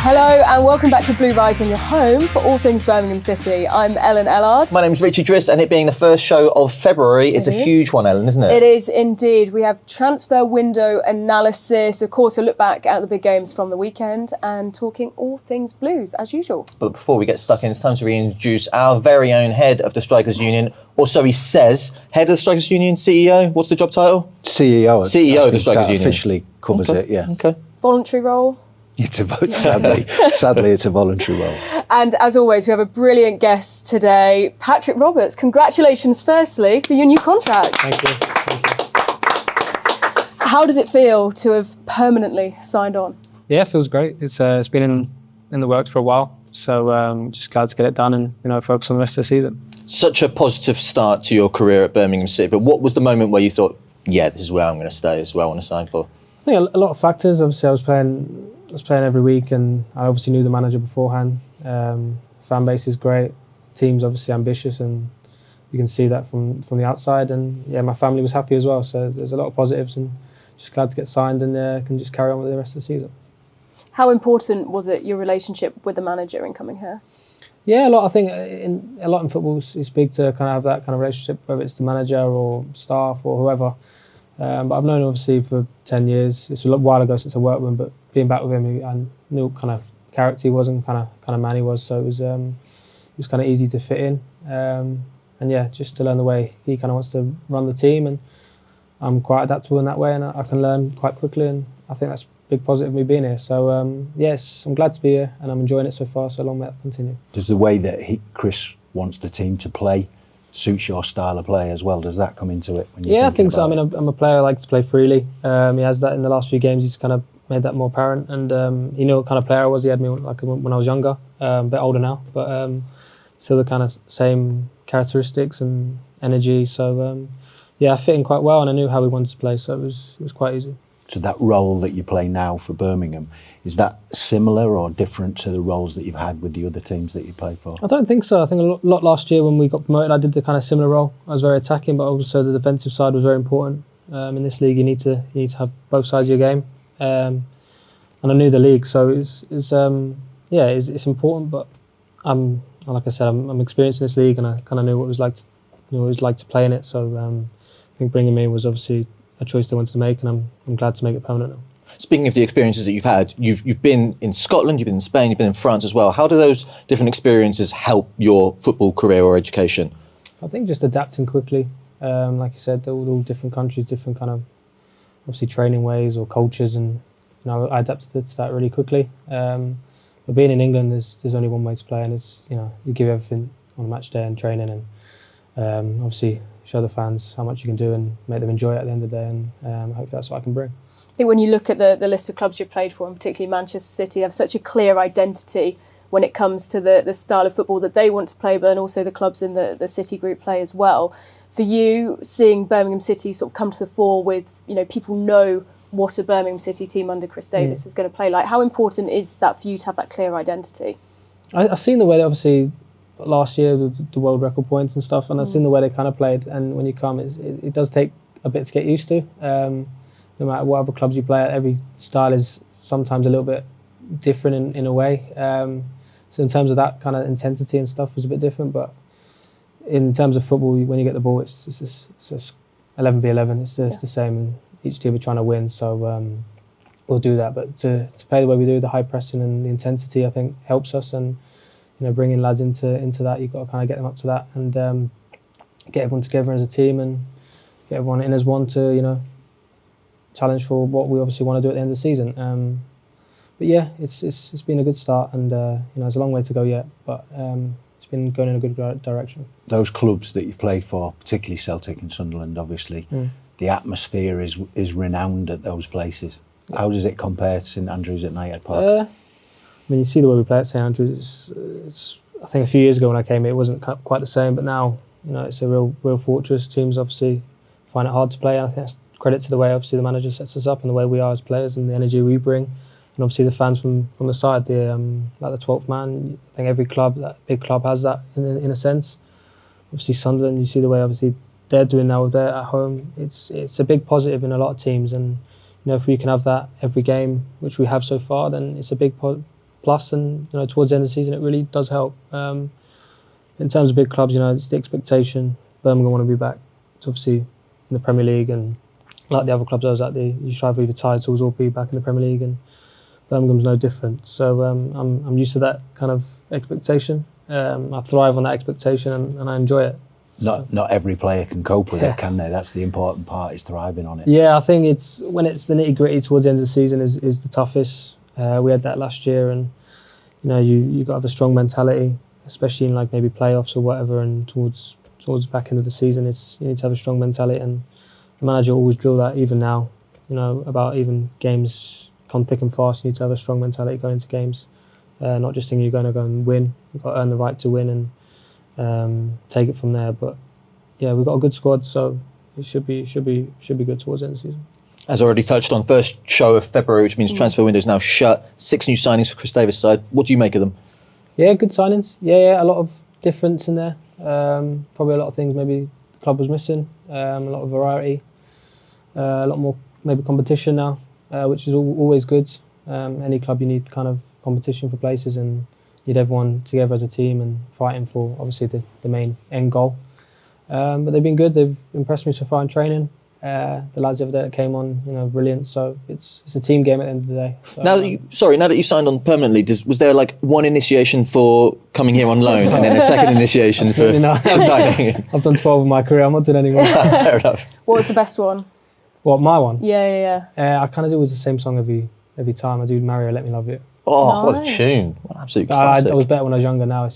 Hello and welcome back to Blue Rising, your home for all things Birmingham City. I'm Ellen Ellard. My name's Richie Driss, and it being the first show of February, it's a huge one, Ellen, isn't it? It is indeed. We have transfer window analysis, of course, a look back at the big games from the weekend and talking all things Blues, as usual. But before we get stuck in, it's time to reintroduce our very own head of the Strikers Union, or so he says. Head of the Strikers Union, CEO, what's the job title? CEO. CEO of the Strikers Union. Officially covers it, yeah. Okay. Voluntary role? It's sadly, it's a voluntary role. And as always, we have a brilliant guest today, Patrick Roberts. Congratulations, firstly, for your new contract. Thank you. How does it feel to have permanently signed on? Yeah, it feels great. It's been in the works for a while, so just glad to get it done and focus on the rest of the season. Such a positive start to your career at Birmingham City, but what was the moment where you thought, yeah, this is where I'm going to stay, this is where I want to sign for? I think a lot of factors. Obviously, I was playing every week, and I obviously knew the manager beforehand. Fan base is great. Team's obviously ambitious, and you can see that from the outside. And yeah, my family was happy as well. So there's a lot of positives, and just glad to get signed and can just carry on with the rest of the season. How important was it, your relationship with the manager in coming here? Yeah, a lot. I think a lot in football, you speak to kind of have that kind of relationship, whether it's the manager or staff or whoever. But I've known him obviously for 10 years. It's a while ago since I worked with him, but being back with him, I knew what kind of character he was and kind of man he was. So it was kind of easy to fit in. And yeah, just to learn the way he kind of wants to run the team, and I'm quite adaptable in that way, and I can learn quite quickly. And I think that's a big positive of me being here. So yes, I'm glad to be here, and I'm enjoying it so far. So long may that continue. Does the way that Chris wants the team to play suits your style of play as well? Does that come into it? Yeah, I think so. I mean, I'm a player. I like to play freely. He has that in the last few games. He's kind of made that more apparent, and he knew what kind of player I was. He had me like when I was younger, a bit older now, but still the kind of same characteristics and energy. So yeah, I fit in quite well, and I knew how he wanted to play, so it was quite easy. So that role that you play now for Birmingham, is that similar or different to the roles that you've had with the other teams that you played for? I don't think so. I think a lot last year when we got promoted, I did the kind of similar role. I was very attacking, but also the defensive side was very important. In this league, you need to have both sides of your game, and I knew the league, so it's important. But like I said, I'm experienced in this league, and I kind of knew what it was like to play in it. So I think bringing me in was obviously a choice they wanted to make, and I'm glad to make it permanent now. Speaking of the experiences that you've had, you've been in Scotland, you've been in Spain, you've been in France as well. How do those different experiences help your football career or education? I think just adapting quickly. Like you said, all different countries, different kind of obviously training ways or cultures, and I adapted to that really quickly. But being in England, there's only one way to play, and it's you give everything on a match day and training, and obviously show the fans how much you can do and make them enjoy it at the end of the day, and hopefully that's what I can bring. I think when you look at the list of clubs you've played for, and particularly Manchester City, have such a clear identity when it comes to the style of football that they want to play, but then also the clubs in the City group play as well. For you, seeing Birmingham City sort of come to the fore with, people know what a Birmingham City team under Chris Davis is going to play like, how important is that for you to have that clear identity? I've seen the way that obviously last year the world record points and stuff, and I've seen the way they kind of played, and when you come, it does take a bit to get used to. No matter what other clubs you play at, every style is sometimes a little bit different in a way. So in terms of that kind of intensity and stuff was a bit different, but in terms of football, when you get the ball, it's 11v11. It's the same, and each team are trying to win. So we'll do that, but to play the way we do, the high pressing and the intensity, I think helps us. And bringing lads into that, you've got to kind of get them up to that, and get everyone together as a team and get everyone in as one to challenge for what we obviously want to do at the end of the season. But yeah, it's been a good start, and there's a long way to go yet, but it's been going in a good direction. Those clubs that you've played for, particularly Celtic and Sunderland, obviously, the atmosphere is renowned at those places. Yeah. How does it compare to St Andrews at Knighthead Park? You see the way we play at St Andrews. It's I think a few years ago when I came, it wasn't quite the same, but now it's a real fortress. Teams obviously find it hard to play, and I think that's credit to the way obviously the manager sets us up and the way we are as players and the energy we bring. And obviously the fans from the side, like the 12th man. I think every club, that big club, has that in a sense. Obviously Sunderland, you see the way obviously they're doing now with their at home. It's a big positive in a lot of teams, and if we can have that every game, which we have so far, then it's a big plus, and towards the end of the season it really does help. In terms of big clubs, it's the expectation. Birmingham want to be back. It's obviously in the Premier League, and like the other clubs I was at, you strive for either titles or be back in the Premier League, and Birmingham's no different. So I'm used to that kind of expectation. I thrive on that expectation, and I enjoy it. Not every player can cope with it, can they? That's the important part, is thriving on it. Yeah, I think it's when it's the nitty gritty towards the end of the season is the toughest. We had that last year, and you got to have a strong mentality, especially in like maybe playoffs or whatever, and towards the back end of the season, you need to have a strong mentality, and the manager always drill that even now, about even games come thick and fast. You need to have a strong mentality going into games, not just thinking you're going to go and win. You've got to earn the right to win and take it from there. But yeah, we've got a good squad, so it should be good towards the end of the season. As already touched on, first show of February, which means transfer window is now shut. 6 new signings for Chris Davis' side. What do you make of them? Yeah, good signings. Yeah, a lot of difference in there. Probably a lot of things maybe the club was missing. A lot of variety. A lot more maybe competition now, which is always good. Any club, you need kind of competition for places, and need everyone together as a team and fighting for obviously the main end goal. But they've been good. They've impressed me so far in training. The lads over there that came on, brilliant. So it's a team game at the end of the day. So, now that you signed on permanently, was there like one initiation for coming here on loan and then a second initiation for signing? I've done 12 in my career. I'm not doing any more. Fair enough. What was the best one? What, my one? Yeah. I kind of do with the same song every time. I do Mario, Let Me Love You. Oh, nice. What a tune. What an absolute classic. I was better when I was younger. Now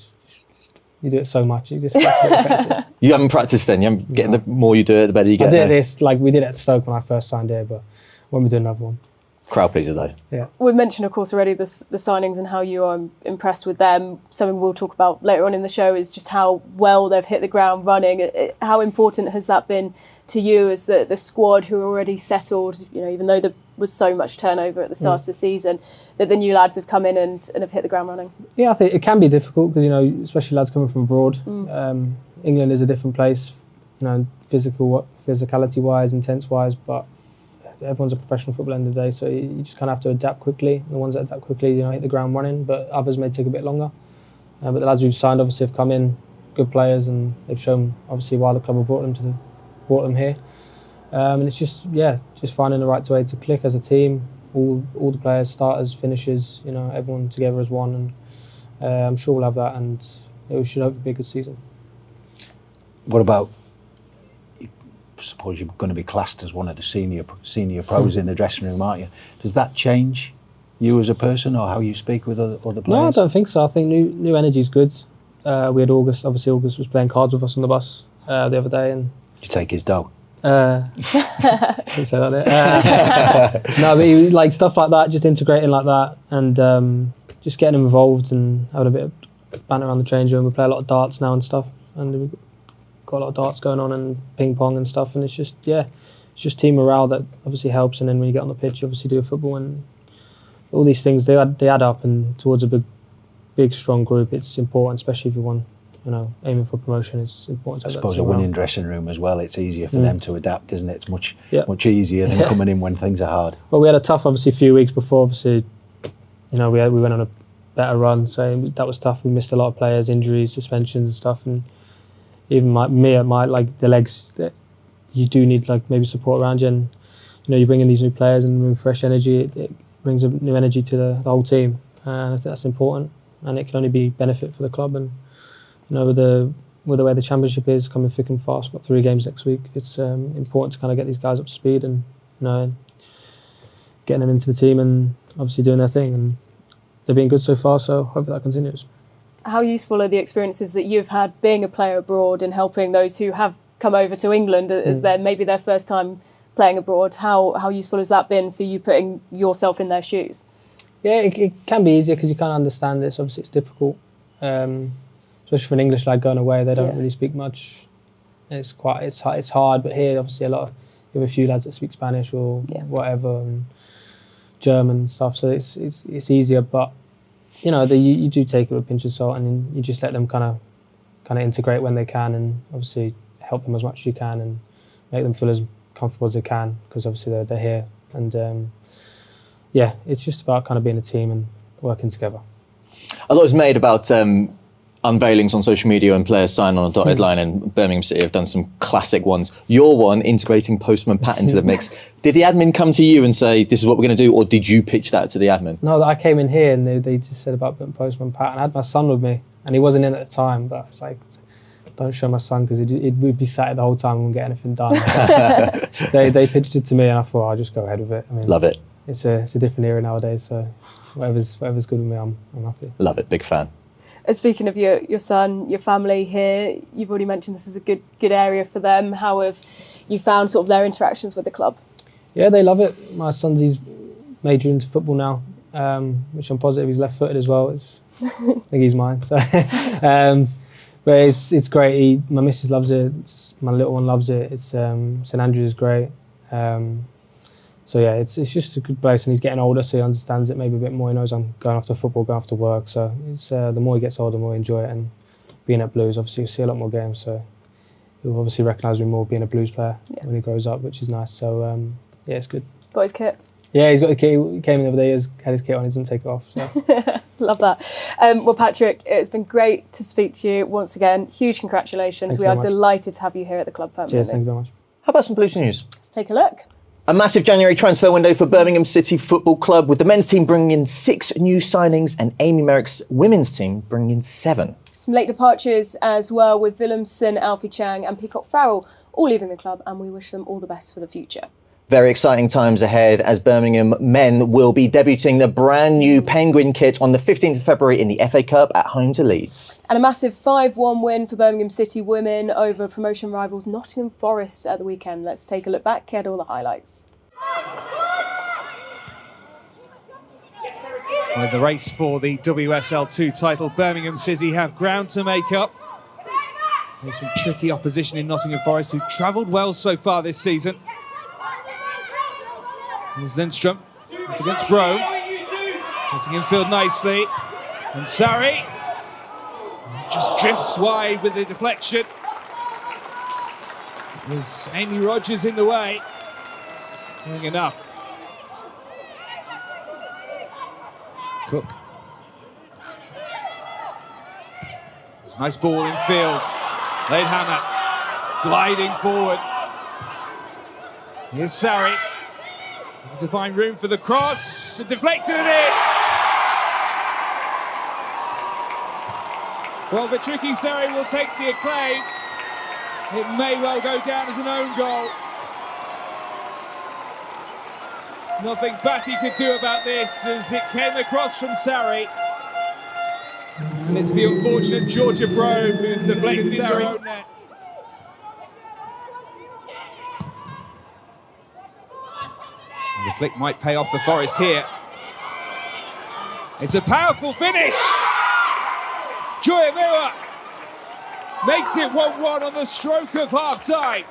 you do it so much, you just get to get repetitive. You haven't practiced then? You haven't getting the more you do it, the better you get. I did this, like we did it at Stoke when I first signed here, but when we do another one. Crowd pleaser though. Yeah. We've mentioned, of course, already the signings and how you are impressed with them. Something we'll talk about later on in the show is just how well they've hit the ground running. How important has that been to you as the squad who are already settled, even though there was so much turnover at the start of the season, that the new lads have come in and have hit the ground running? Yeah, I think it can be difficult because, especially lads coming from abroad. England is a different place, physicality-wise, intense-wise, but everyone's a professional footballer at the end of the day, so you just kind of have to adapt quickly. The ones that adapt quickly, hit the ground running, but others may take a bit longer. But the lads we've signed obviously have come in, good players, and they've shown obviously why the club have brought them here. And it's just finding the right way to click as a team. All the players, starters, finishers, everyone together as one, and I'm sure we'll have that, and it should hopefully be a good season. What about? I suppose you're going to be classed as one of the senior pros in the dressing room, aren't you? Does that change you as a person or how you speak with other players? No, I don't think so. I think new energy is good. We had August. Obviously, August was playing cards with us on the bus the other day, and did you take his dough? Didn't say that. No, but he, like stuff like that, just integrating like that, and just getting him involved and having a bit of banter around the change room. We play a lot of darts now and stuff, and we've got a lot of darts going on and ping pong and stuff, and it's just team morale that obviously helps. And then when you get on the pitch, you obviously do football, and all these things they add up, and towards a big strong group, it's important, especially if you want. Aiming for promotion is important. I suppose a winning dressing room as well. It's easier for them to adapt, isn't it? It's much easier than coming in when things are hard. Well, we had a tough, obviously, few weeks before. Obviously, we went on a better run, so that was tough. We missed a lot of players, injuries, suspensions, and stuff, and even my like the legs. You do need like maybe support around you, and you bring in these new players and bring fresh energy. It brings a new energy to the whole team, and I think that's important. And it can only be benefit for the club. And with the way the championship is coming thick and fast, got 3 games next week. It's important to kind of get these guys up to speed and getting them into the team and obviously doing their thing. And they've been good so far, so hopefully that continues. How useful are the experiences that you've had being a player abroad and helping those who have come over to England as maybe their first time playing abroad? How useful has that been for you putting yourself in their shoes? Yeah, it can be easier because you kind of understand this. Obviously, it's difficult. Especially for an English lad going away, they don't really speak much. It's hard, but here obviously you have a few lads that speak Spanish or whatever, and German and stuff. So it's easier, but you do take it with a pinch of salt, and you just let them kind of integrate when they can, and obviously help them as much as you can, and make them feel as comfortable as they can, because obviously they're here, and it's just about kind of being a team and working together. A lot is made about unveilings on social media and players sign on a dotted line, and Birmingham City have done some classic ones. Your one, integrating Postman Pat into the mix. Did the admin come to you and say, this is what we're going to do, or did you pitch that to the admin? No, I came in here and they just said about putting Postman Pat, and I had my son with me, and he wasn't in at the time, but I was like, don't show my son because we'd be sat the whole time and wouldn't get anything done. They pitched it to me and I thought, I'll just go ahead with it. I mean, Love it. It's a different era nowadays, so whatever's good with me, I'm happy. Love it, big fan. Speaking of your son, your family here, you've already mentioned this is a good area for them. How have you found sort of their interactions with the club? Yeah, they love it. My son's, he's major into football now, which I'm positive. He's left-footed as well. I think he's mine. So, but it's great. My missus loves it. My little one loves it. St Andrews is great. So yeah, it's just a good place, and he's getting older, so he understands it maybe a bit more. He knows I'm going after football, going after work. So it's the more he gets older, the more he enjoy it. And being at Blues, obviously, you'll see a lot more games. So he'll obviously recognise me more being a Blues player when he grows up, which is nice. So yeah, it's good. Got his kit? Yeah, he's got the kit. He came in the other day, had his kit on, he doesn't take it off. So. Love that. Well, Patrick, it's been great to speak to you once again. Huge congratulations. We are delighted to have you here at the club permanently. Cheers, thank you very much. How about some Blues news? Let's take a look. A massive January transfer window for Birmingham City Football Club, with the men's team bringing in 6 new signings and Amy Merrick's women's team bringing in 7. Some late departures as well, with Willemsen, Alfie Chang and Peacock Farrell all leaving the club, and we wish them all the best for the future. Very exciting times ahead, as Birmingham men will be debuting the brand new Penguin kit on the 15th of February in the FA Cup at home to Leeds. And a massive 5-1 win for Birmingham City women over promotion rivals Nottingham Forest at the weekend. Let's take a look back at all the highlights. Well, in the race for the WSL2 title, Birmingham City have ground to make up. There's some tricky opposition in Nottingham Forest, who travelled well so far this season. There's Lindstrom up against Bro, getting infield nicely, and Sarri just drifts wide with the deflection. There's Amy Rogers in the way, doing enough. Cook. It's a nice ball in field. Late hammer, gliding forward. Here's Sarri. To find room for the cross, deflected it in. Well, but tricky Sarri will take the acclaim. It may well go down as an own goal. Nothing Batty could do about this, as it came across from Sarri. And it's the unfortunate Georgia Bro who's deflected into her own net. The flick might pay off for Forest here. It's a powerful finish. Joya Mira makes it 1-1 on the stroke of half-time.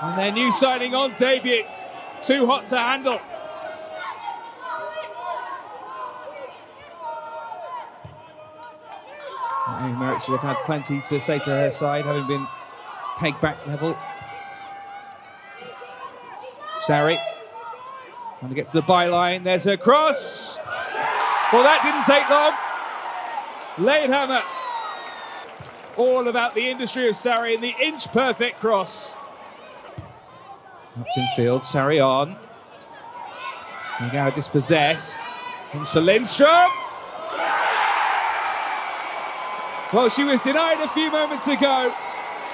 And their new signing on debut, too hot to handle. Amy Merrick should have had plenty to say to her side, having been pegged back level. Sarri trying to get to the byline. There's her cross. Well, that didn't take long. Late hammer. All about the industry of Sarri and the inch-perfect cross. Up in field, Sarri on. And now dispossessed. Comes for Lindstrom. Well, she was denied a few moments ago,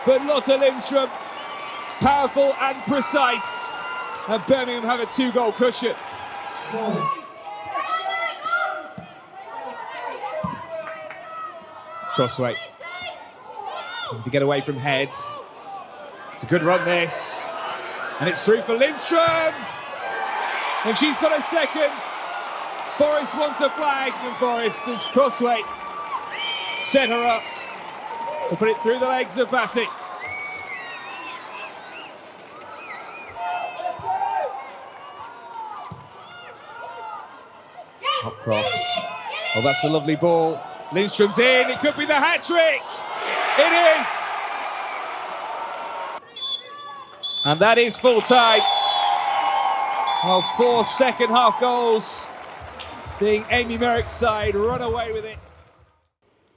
but Lotta Lindstrom, powerful and precise. And Birmingham have a 2-goal cushion. Crossway. To get away from heads. It's a good run, this. And it's through for Lindstrom. And she's got a second. Forest wants a flag, and Forest as Crossway set her up to put it through the legs of Batty. Hot cross. Oh, that's a lovely ball. Lindstrom's in. It could be the hat-trick. It is. And that is full time. Well, 4 second-half goals seeing Amy Merrick's side run away with it.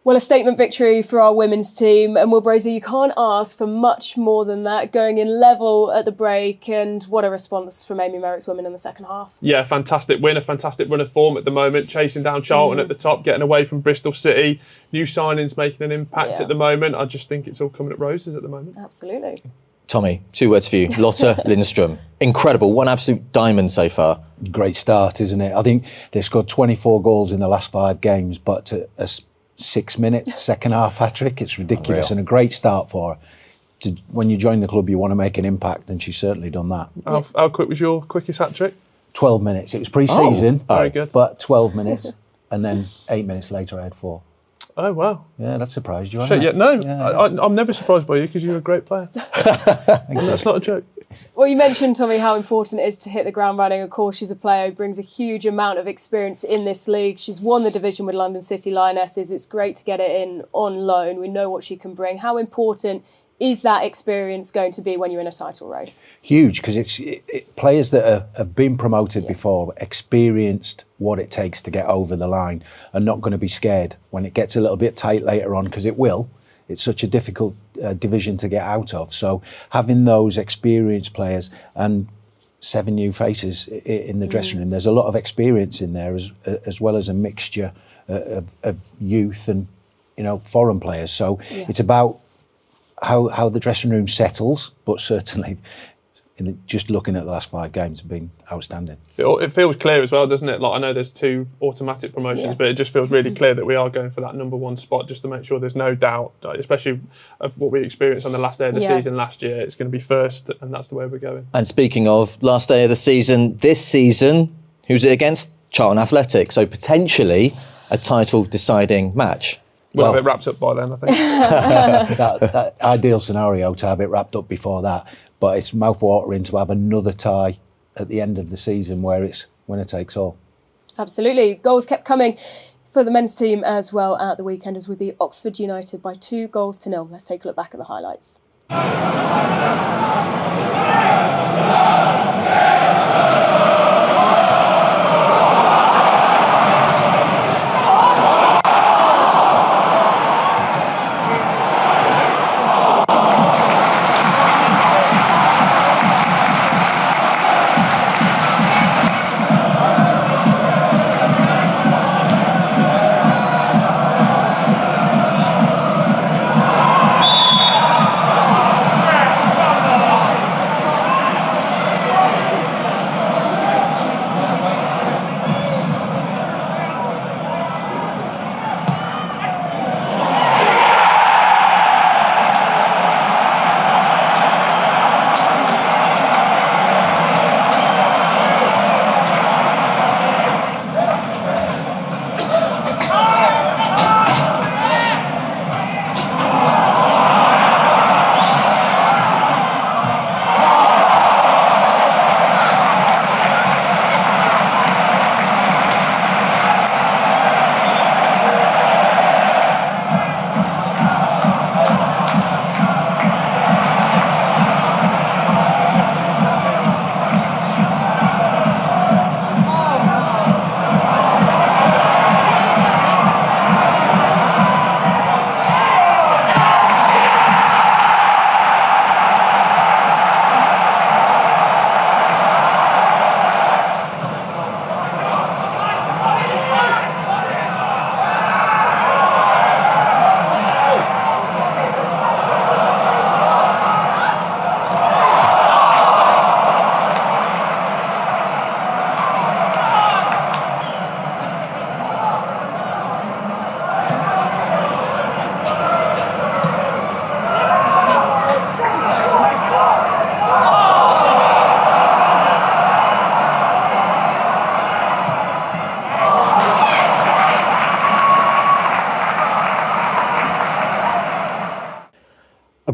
Well, a statement victory for our women's team. And Will Brazier, you can't ask for much more than that, going in level at the break. And what a response from Amy Merrick's women in the second half. Yeah, fantastic win, a fantastic run of form at the moment, chasing down Charlton at the top, getting away from Bristol City. New signings making an impact at the moment. I just think it's all coming at roses at the moment. Absolutely. Tommy, 2 words for you. Lotta Lindstrom. Incredible. One absolute diamond so far. Great start, isn't it? I think they scored 24 goals in the last 5 games, but to a 6-minute second half hat-trick, it's ridiculous. Unreal. And a great start for her. When you join the club, you want to make an impact, and she's certainly done that. How quick was your quickest hat-trick? 12 minutes. It was pre-season, Very good. but 12 minutes. And then 8 minutes later, I had 4. Oh, wow. Yeah, that surprised you, Shit, hasn't yeah, it? no, I'm never surprised by you because you're a great player. That's not a joke. Well, you mentioned, Tommy, how important it is to hit the ground running. Of course, she's a player who brings a huge amount of experience in this league. She's won the division with London City Lionesses. It's great to get it in on loan. We know what she can bring. How important is that experience going to be when you're in a title race? Huge, because it's players that have been promoted before, experienced what it takes to get over the line, and not going to be scared when it gets a little bit tight later on, because it will. It's such a difficult division to get out of. So having those experienced players and 7 new faces in the dressing room, there's a lot of experience in there, as well as a mixture of youth and foreign players. So it's about how the dressing room settles, but certainly just looking at the last 5 games have been outstanding. It feels clear as well, doesn't it? Like, I know there's 2 automatic promotions, but it just feels really clear that we are going for that number 1 spot, just to make sure there's no doubt, especially of what we experienced on the last day of the season last year. It's going to be first, and that's the way we're going. And speaking of last day of the season, this season, who's it against? Charlton Athletic. So potentially a title deciding match. We'll have it wrapped up by then, I think. that ideal scenario to have it wrapped up before that, but it's mouth-watering to have another tie at the end of the season where it's winner takes all. Absolutely. Goals kept coming for the men's team as well at the weekend as we beat Oxford United by 2-0. Let's take a look back at the highlights.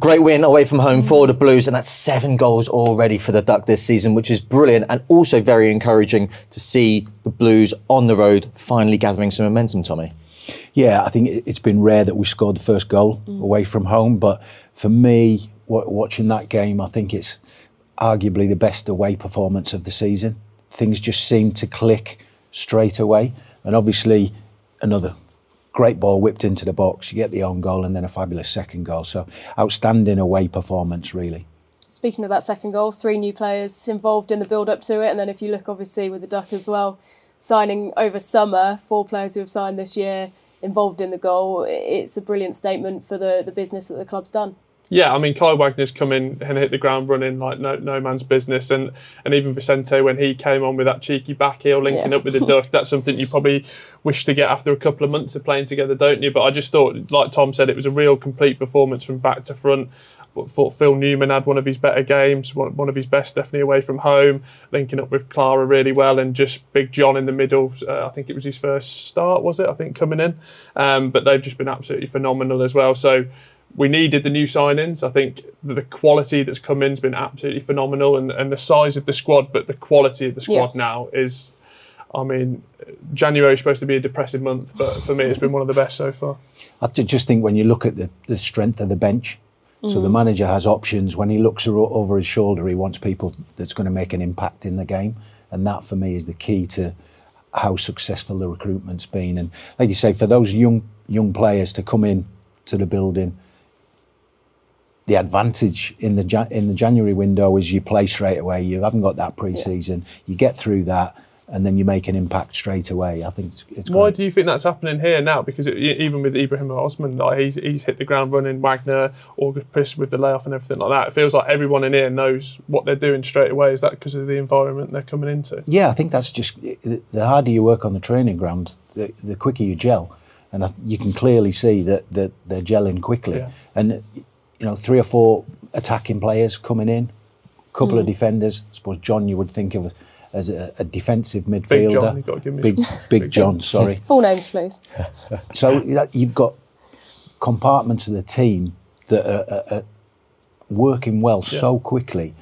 Great win away from home for the Blues, and that's 7 goals already for the Duck this season, which is brilliant and also very encouraging to see the Blues on the road finally gathering some momentum, Tommy. Yeah, I think it's been rare that we scored the first goal away from home, but for me, watching that game, I think it's arguably the best away performance of the season. Things just seem to click straight away, And obviously, another great ball whipped into the box. You get the own goal and then a fabulous second goal. So outstanding away performance, really. Speaking of that second goal, 3 new players involved in the build-up to it. And then if you look, obviously, with the Duck as well, signing over summer, 4 players who have signed this year involved in the goal. It's a brilliant statement for the business that the club's done. Yeah, I mean, Kai Wagner's come in and hit the ground running like no man's business. And even Vicente, when he came on with that cheeky back heel linking up with the Duck, that's something you probably wish to get after a couple of months of playing together, don't you? But I just thought, like Tom said, it was a real complete performance from back to front. I thought Phil Newman had one of his better games, one of his best, definitely away from home, linking up with Clara really well, and just Big John in the middle. I think it was his first start, was it? I think coming in. But they've just been absolutely phenomenal as well. So we needed the new signings. I think the quality that's come in has been absolutely phenomenal, and the size of the squad, but the quality of the squad now is, I mean, January is supposed to be a depressive month, but for me, it's been one of the best so far. I just think when you look at the strength of the bench, so the manager has options. When he looks over his shoulder, he wants people that's going to make an impact in the game, and that for me is the key to how successful the recruitment's been. And like you say, for those young players to come in to the building, the advantage in the January window is you play straight away. You haven't got that pre-season. You get through that, and then you make an impact straight away. I think it's Why great. do you think that's happening here now? Because even with Ibrahim Osman, like he's hit the ground running. Wagner, August Priss with the layoff and everything like that. It feels like everyone in here knows what they're doing straight away. Is that because of the environment they're coming into? Yeah, I think that's just, the harder you work on the training ground, the quicker you gel. And you can clearly see that they're gelling quickly. Yeah. And 3 or 4 attacking players coming in, a couple of defenders. I suppose John you would think of as a defensive midfielder. Big John, you've got to give me Big John, sorry. Full names, please. So you've got compartments of the team that are working well so quickly,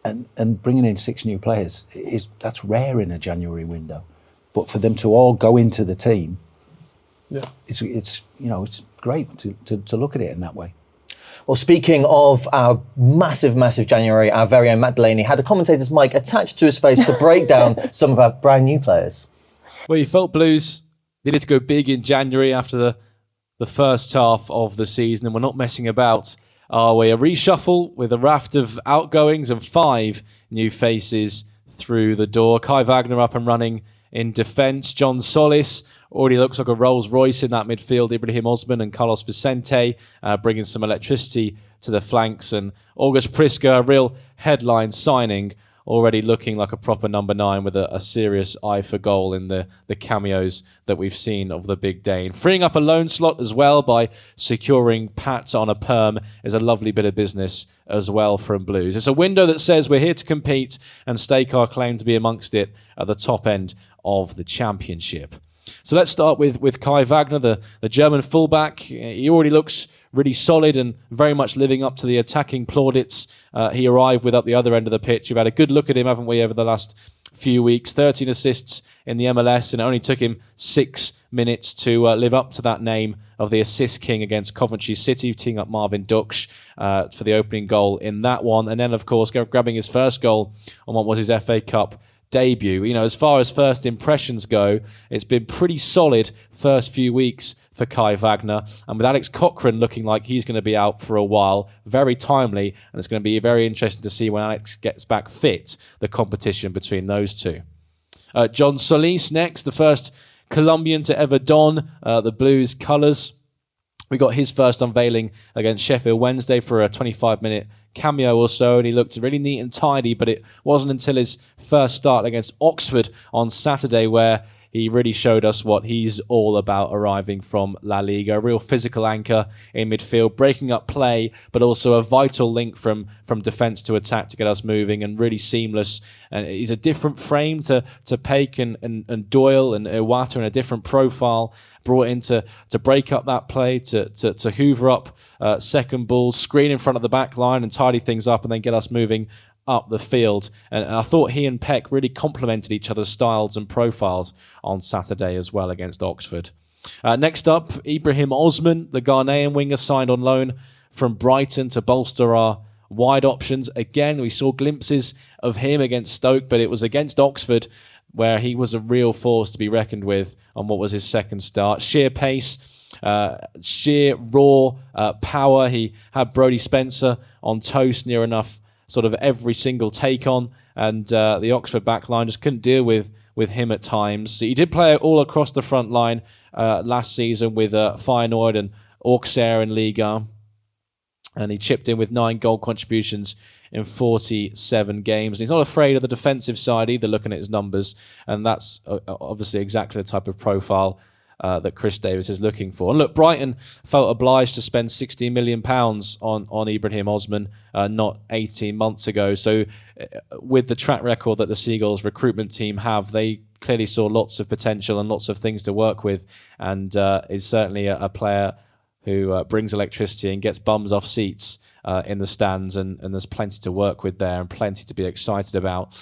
and bringing in 6 new players that's rare in a January window. But for them to all go into the team, it's great to look at it in that way. Well, speaking of our massive January, our very own Matt Delaney had a commentator's mic attached to his face to break down some of our brand new players. Well, you felt Blues needed to go big in January after the first half of the season, and we're not messing about, are we? A reshuffle with a raft of outgoings and 5 new faces through the door. Kai Wagner up and running in defence. John Solis already looks like a Rolls Royce in that midfield. Ibrahim Osman and Carlos Vicente bringing some electricity to the flanks. And August Priska, a real headline signing, already looking like a proper number 9 with a serious eye for goal in the cameos that we've seen of the big Dane. Freeing up a loan slot as well by securing Pat on a perm is a lovely bit of business as well from Blues. It's a window that says we're here to compete and stake our claim to be amongst it at the top end of the championship. So let's start with Kai Wagner, the German fullback. He already looks really solid and very much living up to the attacking plaudits he arrived with up the other end of the pitch. We've had a good look at him, haven't we, over the last few weeks. 13 assists in the MLS, and it only took him 6 minutes to live up to that name of the assist king against Coventry City, teaming up Marvin Ducksch for the opening goal in that one. And then, of course, grabbing his first goal on what was his FA Cup debut. As far as first impressions go, it's been pretty solid first few weeks for Kai Wagner, and with Alex Cochrane looking like he's going to be out for a while, very timely, and it's going to be very interesting to see when Alex gets back fit, the competition between those two. John Solis next, the first Colombian to ever don the Blues colours. We got his first unveiling against Sheffield Wednesday for a 25-minute cameo or so, and he looked really neat and tidy, but it wasn't until his first start against Oxford on Saturday where he really showed us what he's all about, arriving from La Liga. A real physical anchor in midfield, breaking up play, but also a vital link from defence to attack to get us moving, and really seamless. And he's a different frame to Paik and Doyle and Iwata, and a different profile, brought in to break up that play, to hoover up second balls, screen in front of the back line and tidy things up, and then get us moving up the field. And I thought he and Peck really complemented each other's styles and profiles on Saturday as well against Oxford. Next up, Ibrahim Osman, the Ghanaian winger, signed on loan from Brighton to bolster our wide options. Again, we saw glimpses of him against Stoke, but it was against Oxford where he was a real force to be reckoned with on what was his second start. Sheer pace, sheer raw power. He had Brodie Spencer on toast near enough sort of every single take on, and the Oxford backline just couldn't deal with him at times. So he did play all across the front line last season with Feyenoord and Auxerre in Ligue 1, and he chipped in with 9 goal contributions in 47 games. And he's not afraid of the defensive side either, looking at his numbers, and that's obviously exactly the type of profile that Chris Davis is looking for. And look, Brighton felt obliged to spend £60 million on Ibrahim Osman not 18 months ago. So with the track record that the Seagulls recruitment team have, they clearly saw lots of potential and lots of things to work with, and is certainly a player who brings electricity and gets bums off seats in the stands, and there's plenty to work with there and plenty to be excited about.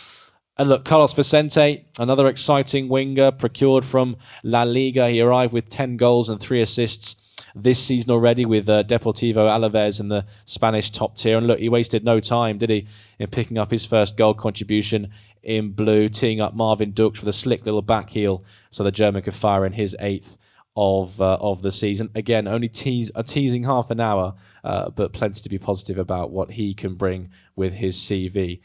And look, Carlos Vicente, another exciting winger procured from La Liga. He arrived with 10 goals and 3 assists this season already with Deportivo Alaves in the Spanish top tier. And look, he wasted no time, did he, in picking up his first goal contribution in blue, teeing up Marvin Ducksch with a slick little back heel so the German could fire in his 8th of the season. Again, only teasing half an hour, but plenty to be positive about what he can bring with his CV.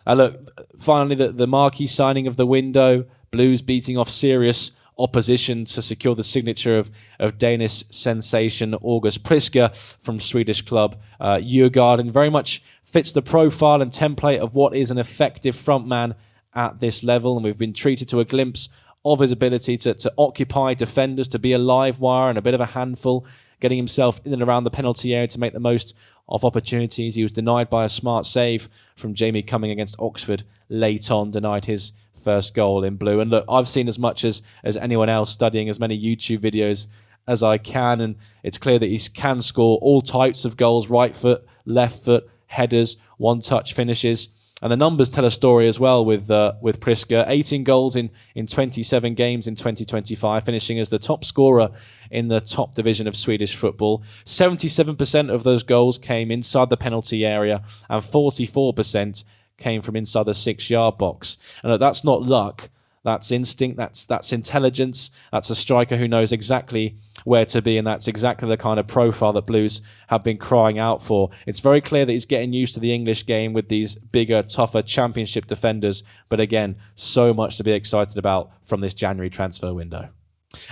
Look, finally, the marquee signing of the window, Blues beating off serious opposition to secure the signature of Danish sensation August Priska from Swedish club Djurgården. Very much fits the profile and template of what is an effective frontman at this level, and we've been treated to a glimpse of his ability to occupy defenders, to be a live wire and a bit of a handful, getting himself in and around the penalty area to make the most of opportunities. He was denied by a smart save from Jamie Cumming against Oxford late on, denied his first goal in blue. And look, I've seen as much as anyone else, studying as many YouTube videos as I can, and it's clear that he can score all types of goals: right foot, left foot, headers, one-touch finishes. And the numbers tell a story as well with Priska. 18 goals in 27 games in 2025, finishing as the top scorer in the top division of Swedish football. 77% of those goals came inside the penalty area, and 44% came from inside the 6-yard box. And look, that's not luck. That's instinct, that's intelligence, that's a striker who knows exactly where to be, and that's exactly the kind of profile that Blues have been crying out for. It's very clear that he's getting used to the English game with these bigger, tougher Championship defenders, but again, so much to be excited about from this January transfer window.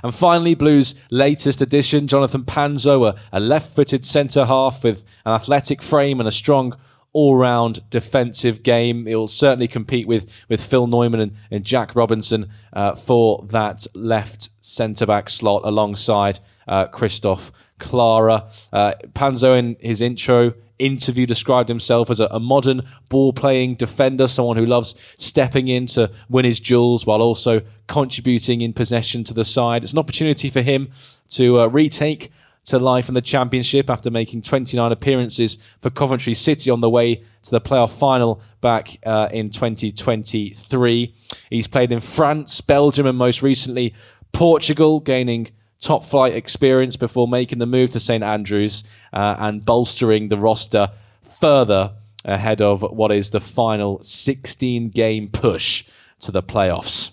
And finally, Blues' latest addition, Jonathan Panzo, a left-footed centre-half with an athletic frame and a strong all-round defensive game. He'll certainly compete with Phil Neumann and Jack Robinson for that left centre-back slot alongside Christoph Clara. Panzo, in his interview, described himself as a modern ball-playing defender, someone who loves stepping in to win his duels while also contributing in possession to the side. It's an opportunity for him to retake to life in the Championship after making 29 appearances for Coventry City on the way to the playoff final back in 2023. He's played in France, Belgium, and most recently Portugal, gaining top-flight experience before making the move to St Andrews and bolstering the roster further ahead of what is the final 16-game push to the playoffs.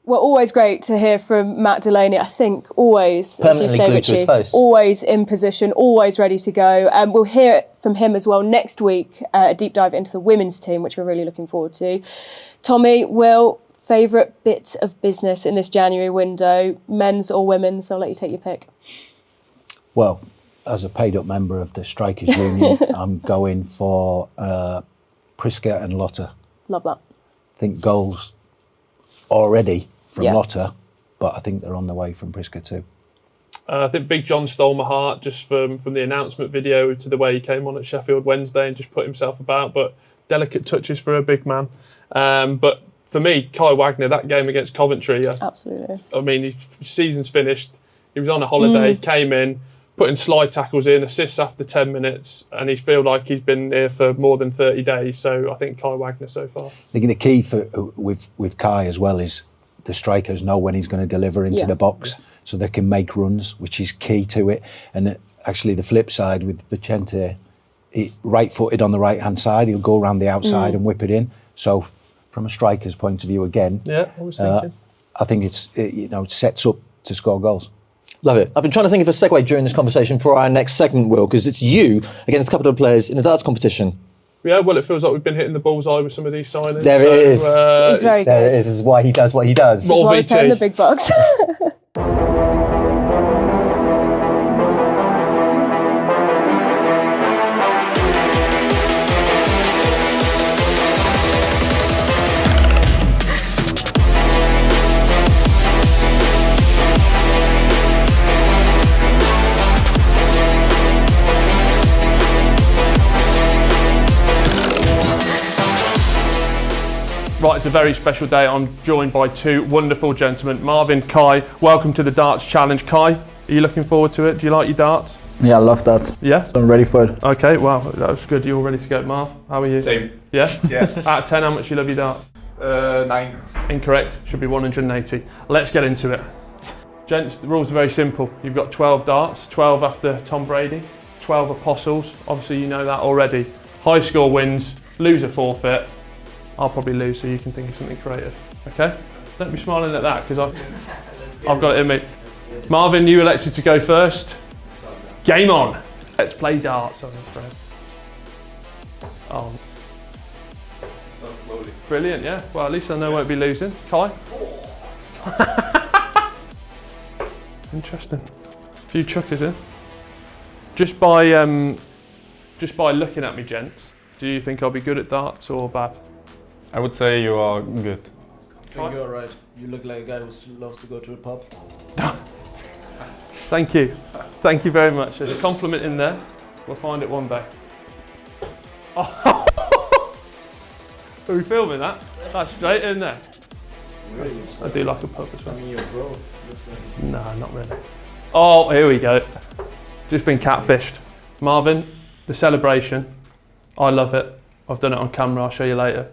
Well, always great to hear from Matt Delaney. I think always, as you say, Richie, always in position, always ready to go. We'll hear it from him as well next week, a deep dive into the women's team, which we're really looking forward to. Tommy, Will, favourite bit of business in this January window, men's or women's? I'll let you take your pick. Well, as a paid-up member of the Strikers Union, I'm going for Priska and Lotta. Love that. I think goals already from Lotta, but I think they're on the way from Priska too. I think Big John stole my heart just from the announcement video to the way he came on at Sheffield Wednesday and just put himself about, but delicate touches for a big man. But for me, Kai Wagner, that game against Coventry. Absolutely. I mean, his season's finished. He was on a holiday, came in, putting slide tackles in, assists after 10 minutes, and he feels like he's been here for more than 30 days. So I think Kai Wagner so far. I think the key with Kai as well is the strikers know when he's going to deliver into the box, so they can make runs, which is key to it. And actually the flip side with Vicente, right-footed on the right-hand side, he'll go around the outside and whip it in. So from a striker's point of view again. Yeah, I was thinking. I think it sets up to score goals. Love it. I've been trying to think of a segue during this conversation for our next segment, Will, because it's you against a couple of players in the darts competition. Yeah, well, it feels like we've been hitting the bullseye with some of these signings. There it is. He's very good. There it is. This is why he does what he does. This is why we pay him the big bucks. Right, it's a very special day. I'm joined by two wonderful gentlemen, Marvin, Kai. Welcome to the Darts Challenge. Kai, are you looking forward to it? Do you like your darts? Yeah, I love that. Yeah? So I'm ready for it. Okay, wow, that was good. You're all ready to go, Marv? How are you? Same. Yeah? Yeah. Out of 10, how much do you love your darts? 9. Incorrect. Should be 180. Let's get into it. Gents, the rules are very simple. You've got 12 darts, 12 after Tom Brady, 12 apostles. Obviously, you know that already. High score wins, loser forfeit. I'll probably lose, so you can think of something creative. Okay? Don't be smiling at that, because I've got it in me. Marvin, you elected to go first. Game on. Let's play darts, I'm afraid. Oh. Brilliant, yeah. Well, at least I know I won't be losing. Kai? Interesting. A few chuckers in. Just by looking at me, gents, do you think I'll be good at darts or bad? I would say you are good. I think you're right. You look like a guy who loves to go to a pub. Thank you. Thank you very much. There's a compliment in there. We'll find it one day. Oh. Are we filming that? That's straight in there. Really? I do like a pub as well. I mean, you're bro. No, not really. Oh, here we go. Just been catfished. Marvin, the celebration. I love it. I've done it on camera, I'll show you later.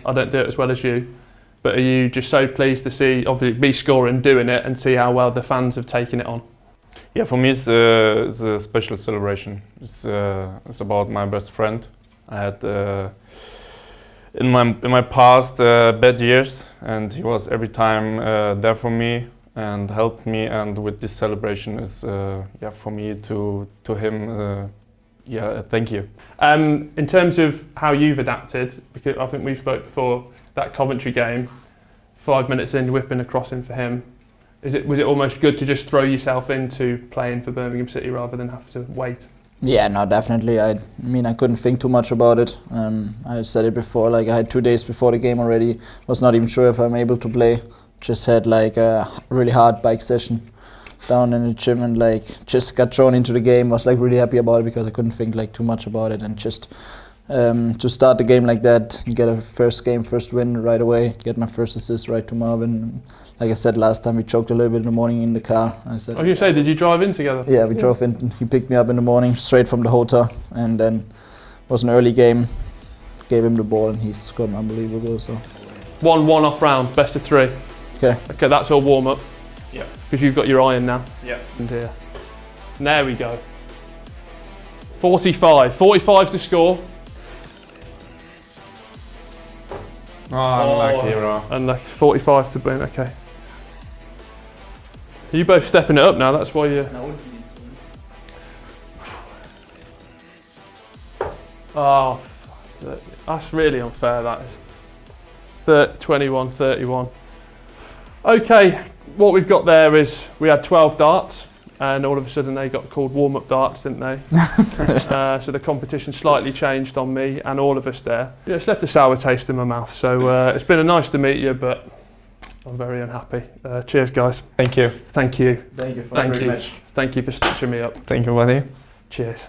I don't do it as well as you. But are you just so pleased to see, obviously, me scoring, doing it, and see how well the fans have taken it on? Yeah, for me it's a special celebration. It's about my best friend. I had in my past bad years, and he was every time there for me and helped me. And with this celebration is for me to him. Thank you. In terms of how you've adapted, because I think we spoke before, that Coventry game, 5 minutes in, you're whipping a crossing for him. Was it almost good to just throw yourself into playing for Birmingham City rather than have to wait? Yeah, no, definitely. I mean, I couldn't think too much about it. I said it before, like I had 2 days before the game already. Was not even sure if I'm able to play. Just had like a really hard bike session down in the gym and like just got thrown into the game. Was like really happy about it because I couldn't think like too much about it, and just to start the game like that, get a first win right away, get my first assist right to Marvin. Like I said last time, we choked a little bit in the morning in the car. I said, I was going to say, did you drive in together? Yeah, we drove in. He picked me up in the morning straight from the hotel, and then was an early game. Gave him the ball and he scored an unbelievable goal. So 1-1 off round, best of 3. Okay, that's all warm up. Yeah. Because you've got your iron now. Yeah. And here. And there we go. 45 to score. Oh, unlucky, bro. And like 45 to win, okay. You both stepping it up now, that's why you... Oh, that's really unfair, that is. 21, 31. Okay, what we've got there is we had 12 darts and all of a sudden they got called warm-up darts, didn't they? So the competition slightly changed on me and all of us there. Yeah, it's left a sour taste in my mouth, so it's been nice to meet you, but I'm very unhappy. Cheers, guys. Thank you. Thank you. thank you Thank you for stitching me up. Thank you, buddy. Cheers.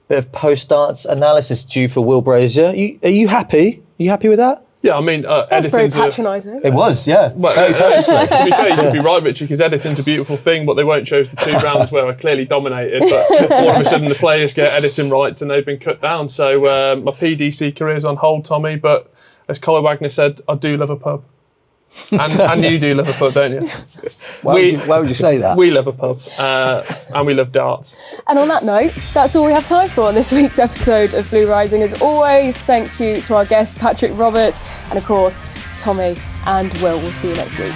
Bit of post-darts analysis due for Will Brazier. Are you happy? Are you happy with that? Yeah, I mean, That's very editing's patronising. It was, yeah. Well, to be fair, you could be right, Richie, because editing's a beautiful thing. What they won't show is the 2 rounds where I clearly dominated, but all of a sudden the players get editing rights and they've been cut down. So my PDC career's on hold, Tommy, but as Kai Wagner said, I do love a pub. And you do love a pub, don't you? Why would you say that? We love a pub, and we love darts. And on that note, that's all we have time for on this week's episode of Blue Rising. As always, thank you to our guests, Patrick Roberts, and of course, Tommy and Will. We'll see you next week.